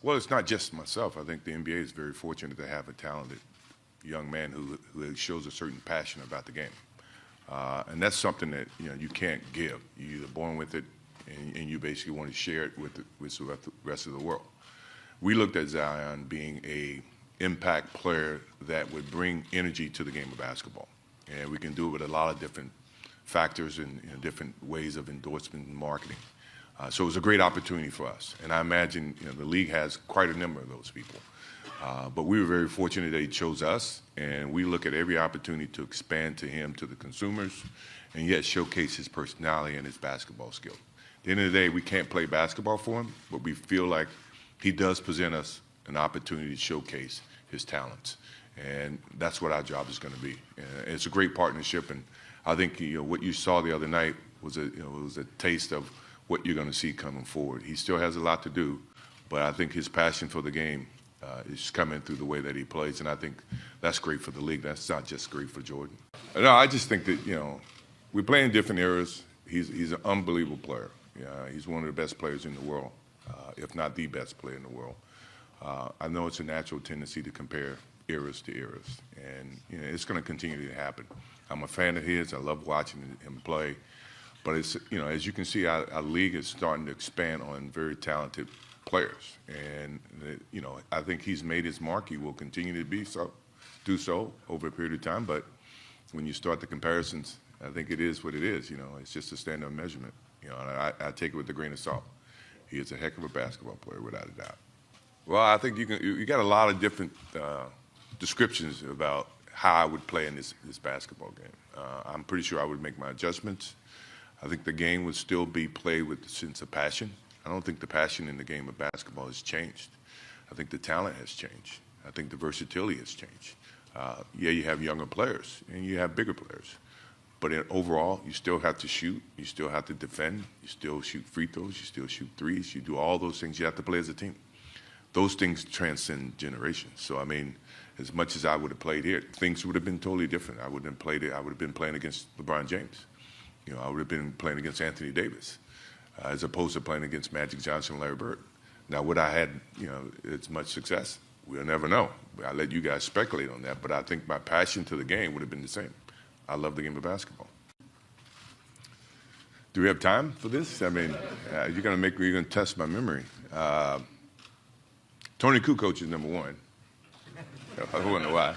Well, it's not just myself. I think the NBA is very fortunate to have a talented young man who shows a certain passion about the game. And that's something that you can't give. You're either born with it, and you basically want to share it with the rest of the world. We looked at Zion being a impact player that would bring energy to the game of basketball, and we can do it with a lot of different factors and different ways of endorsement and marketing. So it was a great opportunity for us, and I imagine the league has quite a number of those people. But we were very fortunate that he chose us, and we look at every opportunity to expand to him, to the consumers, and yet showcase his personality and his basketball skill. At the end of the day, we can't play basketball for him, but we feel like he does present us an opportunity to showcase his talents, and that's what our job is going to be. And it's a great partnership, and I think what you saw the other night was a taste of what you're going to see coming forward. He still has a lot to do, but I think his passion for the game is coming through the way that he plays, and I think that's great for the league. That's not just great for Jordan. No, I just think that we play in different eras. He's an unbelievable player. He's one of the best players in the world, if not the best player in the world. I know it's a natural tendency to compare eras to eras, and it's going to continue to happen. I'm a fan of his. I love watching him play, but it's as you can see, our league is starting to expand on very talented players, and I think he's made his mark. He will continue to do so over a period of time. But when you start the comparisons, I think it is what it is. It's just a standard of measurement. And I take it with a grain of salt. He is a heck of a basketball player, without a doubt. Well, I think you got a lot of different descriptions about how I would play in this basketball game. I'm pretty sure I would make my adjustments. I think the game would still be played with a sense of passion. I don't think the passion in the game of basketball has changed. I think the talent has changed. I think the versatility has changed. Yeah, you have younger players and you have bigger players. But overall, you still have to shoot. You still have to defend. You still shoot free throws. You still shoot threes. You do all those things. You have to play as a team. Those things transcend generations. So, I mean, as much as I would have played here, things would have been totally different. I wouldn't have played it. I would have been playing against LeBron James. I would have been playing against Anthony Davis, as opposed to playing against Magic Johnson and Larry Bird. Now, would I had, as much success? We'll never know. I'll let you guys speculate on that, but I think my passion to the game would have been the same. I love the game of basketball. Do we have time for this? I mean, you're going to test my memory. Tony Kukoc is number one. I don't know why.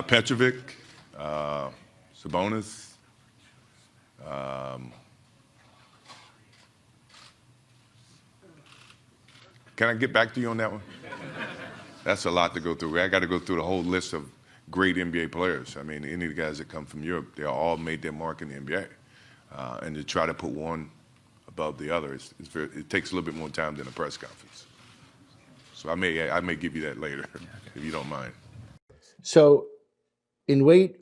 Petrovic, Sabonis. Can I get back to you on that one? That's a lot to go through. I got to go through the whole list of great NBA players. I mean, any of the guys that come from Europe, they all made their mark in the NBA. And to try to put one above the other, it takes a little bit more time than a press conference. So I may give you that later, if you don't mind. So, in late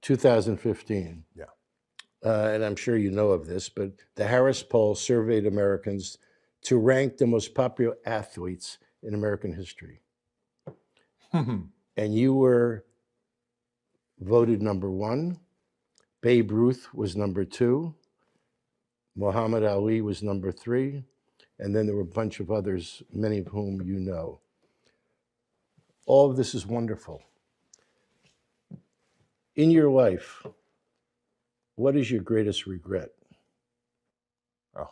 2015, yeah, and I'm sure you know of this, but the Harris poll surveyed Americans to rank the most popular athletes in American history. And you were voted number one. Babe Ruth was number two. Muhammad Ali was number three. And then there were a bunch of others, many of whom you know. All of this is wonderful. In your life, what is your greatest regret? Oh.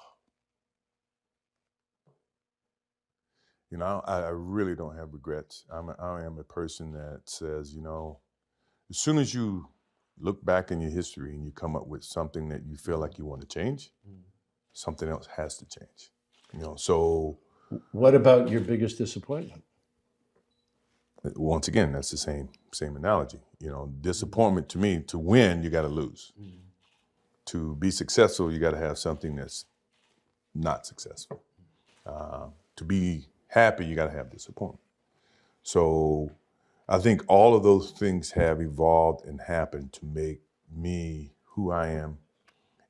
I really don't have regrets. I am a person that says, as soon as you look back in your history and you come up with something that you feel like you want to change, something else has to change. So. What about your biggest disappointment? Once again, that's the same analogy. Disappointment to me, to win, you got to lose. To be successful, you got to have something that's not successful. To be happy, you got to have disappointment. So I think all of those things have evolved and happened to make me who I am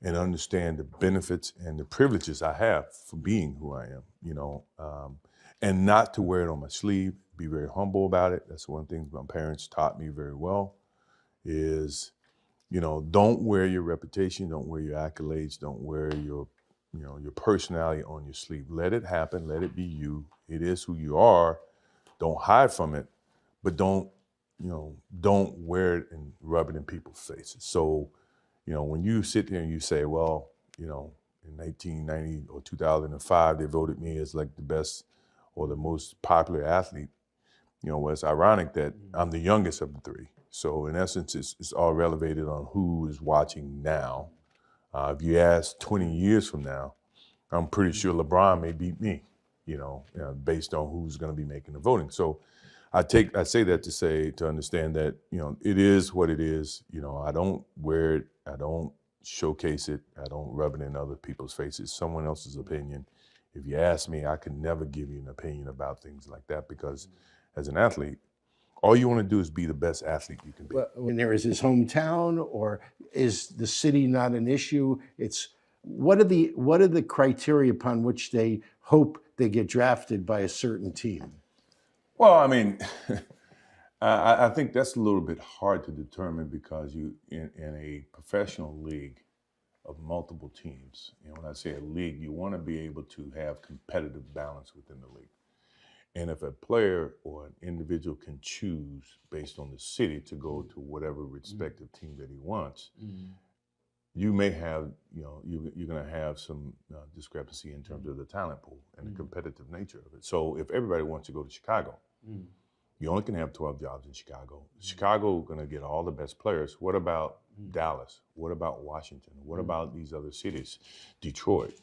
and understand the benefits and the privileges I have for being who I am, and not to wear it on my sleeve, be very humble about it. That's one thing my parents taught me very well is, don't wear your reputation, don't wear your accolades, don't wear your personality on your sleeve. Let it happen, let it be you. It is who you are. Don't hide from it, but don't wear it and rub it in people's faces. So, when you sit there and you say, well, in 1990 or 2005, they voted me as like the best or the most popular athlete. Well, it's ironic that I'm the youngest of the three. So in essence, it's all relevated on who is watching now. If you ask 20 years from now, I'm pretty sure LeBron may beat me, based on who's going to be making the voting. So I say that to understand that, it is what it is. I don't wear it. I don't showcase it. I don't rub it in other people's faces. Someone else's opinion. If you ask me, I can never give you an opinion about things like that because as an athlete, all you want to do is be the best athlete you can be. Well, when there is his hometown, or is the city not an issue? It's what are the criteria upon which they hope they get drafted by a certain team? Well, I mean, I think that's a little bit hard to determine because you in a professional league of multiple teams. When I say a league, you want to be able to have competitive balance within the league. And if a player or an individual can choose based on the city to go to whatever respective team that he wants, you may have, you're going to have some discrepancy in terms of the talent pool and the competitive nature of it. So if everybody wants to go to Chicago, you only can have 12 jobs in Chicago. Chicago going to get all the best players. What about Dallas? What about Washington? What about these other cities? Detroit,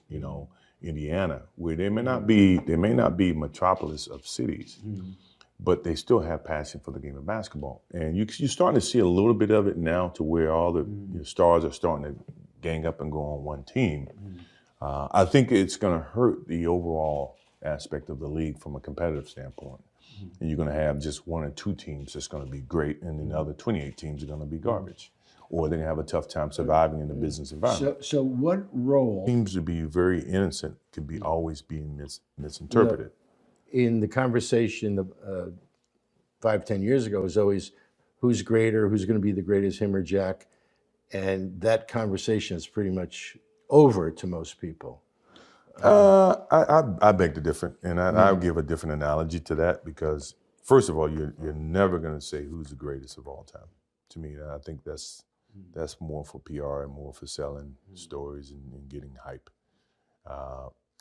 Indiana, where they may not be metropolis of cities, but they still have passion for the game of basketball. And you're starting to see a little bit of it now to where all the stars are starting to gang up and go on one team. I think it's going to hurt the overall aspect of the league from a competitive standpoint. And you're going to have just one or two teams that's going to be great, and then the other 28 teams are going to be garbage. Or they're going to have a tough time surviving in the business environment. So what role Seems to be very innocent can be always being misinterpreted. in the conversation of 5-10 years ago was always who's greater, who's going to be the greatest, him or Jack, and that conversation is pretty much over to most people. I beg to differ, and I'll give a different analogy to that because, first of all, you're never going to say who's the greatest of all time. To me, I think that's more for PR and more for selling stories and getting hype.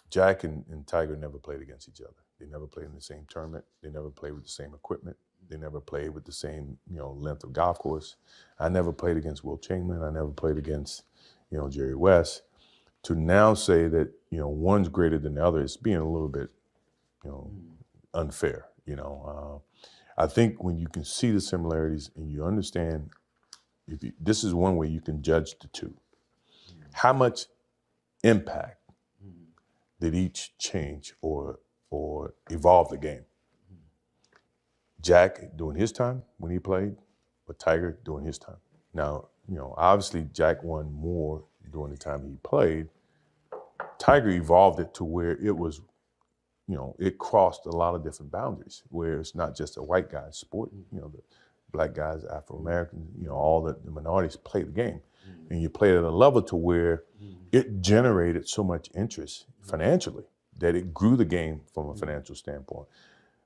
Jack and Tiger never played against each other. They never played in the same tournament. They never played with the same equipment. They never played with the same length of golf course. I never played against Will Chamberlain. I never played against Jerry West. To now say that one's greater than the other is being a little bit unfair. I think when you can see the similarities and you understand, this is one way you can judge the two. How much impact did each change or evolve the game? Jack during his time when he played, or Tiger during his time. Now, obviously Jack won more during the time he played. Tiger evolved it to where it was, it crossed a lot of different boundaries, where it's not just a white guy's sport. The black guys, Afro-Americans, all the minorities play the game. And you play it at a level to where it generated so much interest financially that it grew the game from a financial standpoint.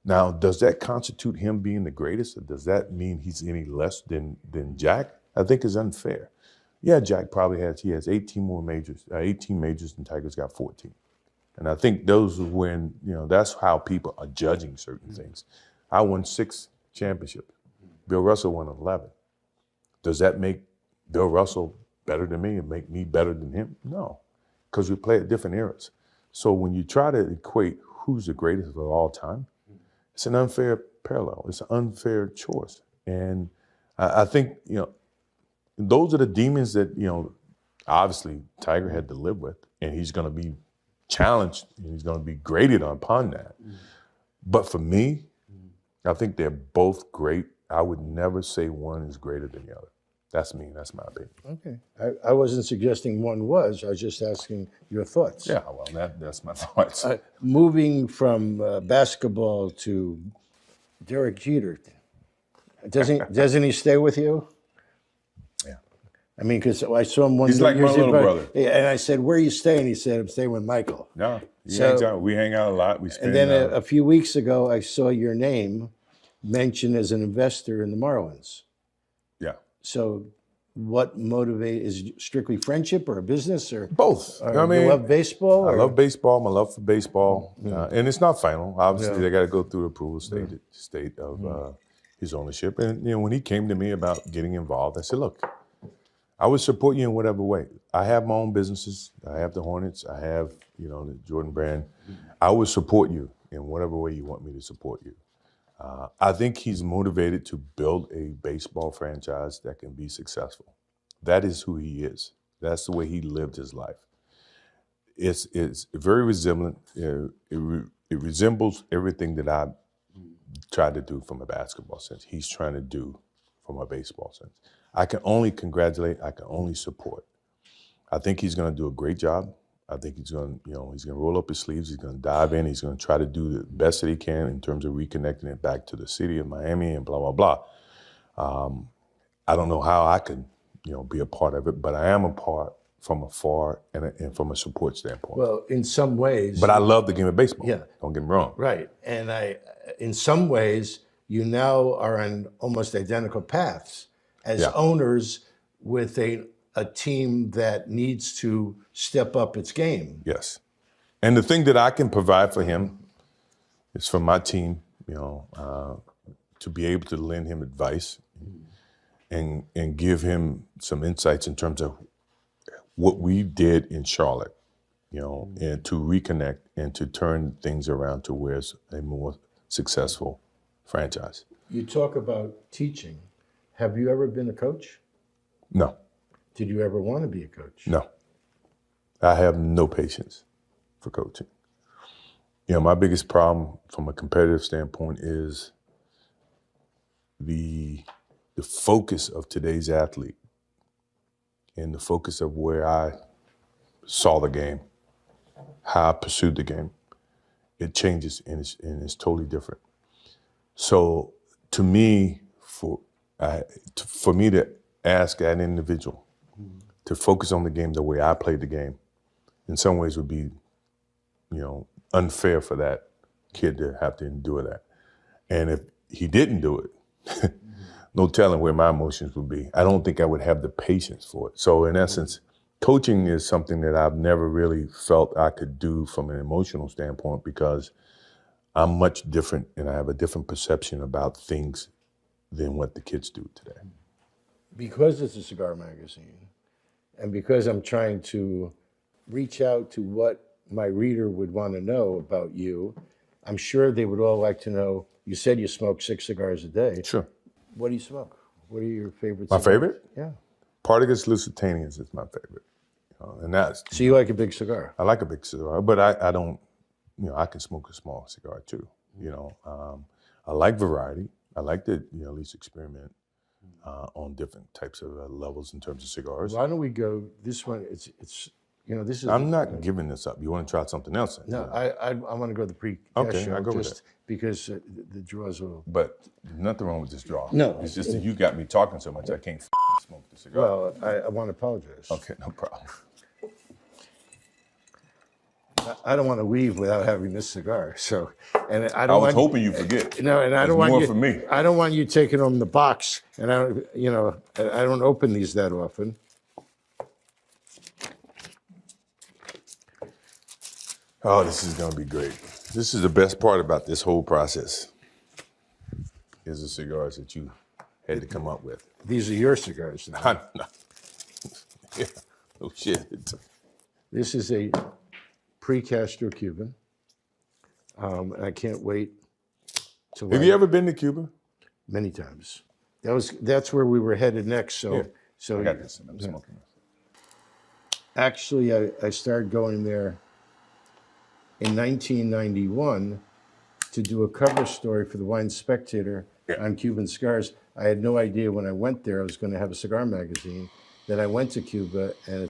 Now, does that constitute him being the greatest, or does that mean he's any less than Jack? I think is unfair. Yeah, Jack probably has 18 majors than Tiger's got 14. And I think those are when, that's how people are judging certain things. I won 6 championships. Bill Russell won 11. Does that make Bill Russell better than me and make me better than him? No, because we play at different eras. So when you try to equate who's the greatest of all time, it's an unfair parallel. It's an unfair choice. And I think, those are the demons that, obviously Tiger had to live with, and he's going to be challenged and he's going to be graded upon that. But for me, I think they're both great. I would never say one is greater than the other. That's me. That's my opinion. Okay. I wasn't suggesting one was. I was just asking your thoughts. Yeah, well, that's my thoughts. Moving from basketball to Derek Jeter, doesn't he stay with you? Yeah. I mean, because I saw him one He's New like my Year's Eve, little brother. Yeah, and I said, "Where are you staying?" He said, "I'm staying with Michael." No, So- we hang out a lot. We And spend. then a few weeks ago, I saw your name mentioned as an investor in the Marlins. yeah, So, what motivates is it strictly friendship or a business or? both. Or I mean, you love baseball? I or- love baseball. My love for baseball, and it's not final. Obviously, Yeah. they got to go through the approval state of his ownership. And when he came to me about getting involved, I said, "Look, I would support you in whatever way. I have my own businesses. I have the Hornets. I have the Jordan brand. I would support you in whatever way you want me to support you." I think he's motivated to build a baseball franchise that can be successful. That is who he is. That's the way he lived his life. It's very resilient. It resembles everything that I tried to do from a basketball sense. He's trying to do from a baseball sense. I can only congratulate. I can only support. I think he's going to do a great job. I think he's going to roll up his sleeves. He's going to dive in. He's going to try to do the best that he can in terms of reconnecting it back to the city of Miami and blah, blah, blah. I don't know how I could, be a part of it, but I am a part from afar and from a support standpoint. Well, in some ways. But I love the game of baseball. Yeah. Don't get me wrong. Right. And in some ways, you now are on almost identical paths as Yeah. owners with a team that needs to step up its game. Yes. And the thing that I can provide for him is for my team, to be able to lend him advice and give him some insights in terms of what we did in Charlotte, and to reconnect and to turn things around to where it's a more successful franchise. You talk about teaching. Have you ever been a coach? No, Did you ever want to be a coach? no. I have no patience for coaching. My biggest problem from a competitive standpoint is the focus of today's athlete and the focus of where I saw the game, how I pursued the game. It changes and it's totally different. So to me, for me to ask an individual to focus on the game the way I played the game, in some ways would be, unfair for that kid to have to endure that. And if he didn't do it, no telling where my emotions would be. I don't think I would have the patience for it. So in essence, coaching is something that I've never really felt I could do from an emotional standpoint because I'm much different and I have a different perception about things than what the kids do today. Because it's a cigar magazine, and because I'm trying to reach out to what my reader would want to know about you, I'm sure they would all like to know, you said you smoke 6 cigars a day. Sure. What do you smoke? What are your favorite My cigars? favorite? Yeah. Partagas Lusitanians is my favorite. And that's, So you like a big cigar? I like a big cigar, but I don't, I can smoke a small cigar too. I like variety. I like to, at least experiment on different types of levels in terms of cigars. Why don't we go, this one, it's this is. I'm not giving this up. You want to try something else? No, I want to go the pre Okay, show I'll go with just because the draws will. But nothing wrong with this draw. No. It's just that you got me talking so much I can't smoke the cigar. Well, I want to apologize. Okay, no problem. I don't want to leave without having this cigar. So, and I I don't was want. hoping you forget. No, and I There's don't want more you. for me. I don't want you taking home the box, and I don't open these that often. Oh, this is going to be great. This is the best part about this whole process is the cigars that you had to come up with. These are your cigars now. Yeah, no shit. This is a pre-Castro Cuban. And I can't wait to Have you ever been to Cuba? many times. That's where we were headed next. So Yeah. so I got this. I'm smoking this. actually I started going there in 1991 to do a cover story for the Wine Spectator on Cuban cigars. I had no idea when I went there I was going to have a cigar magazine. Then I went to Cuba and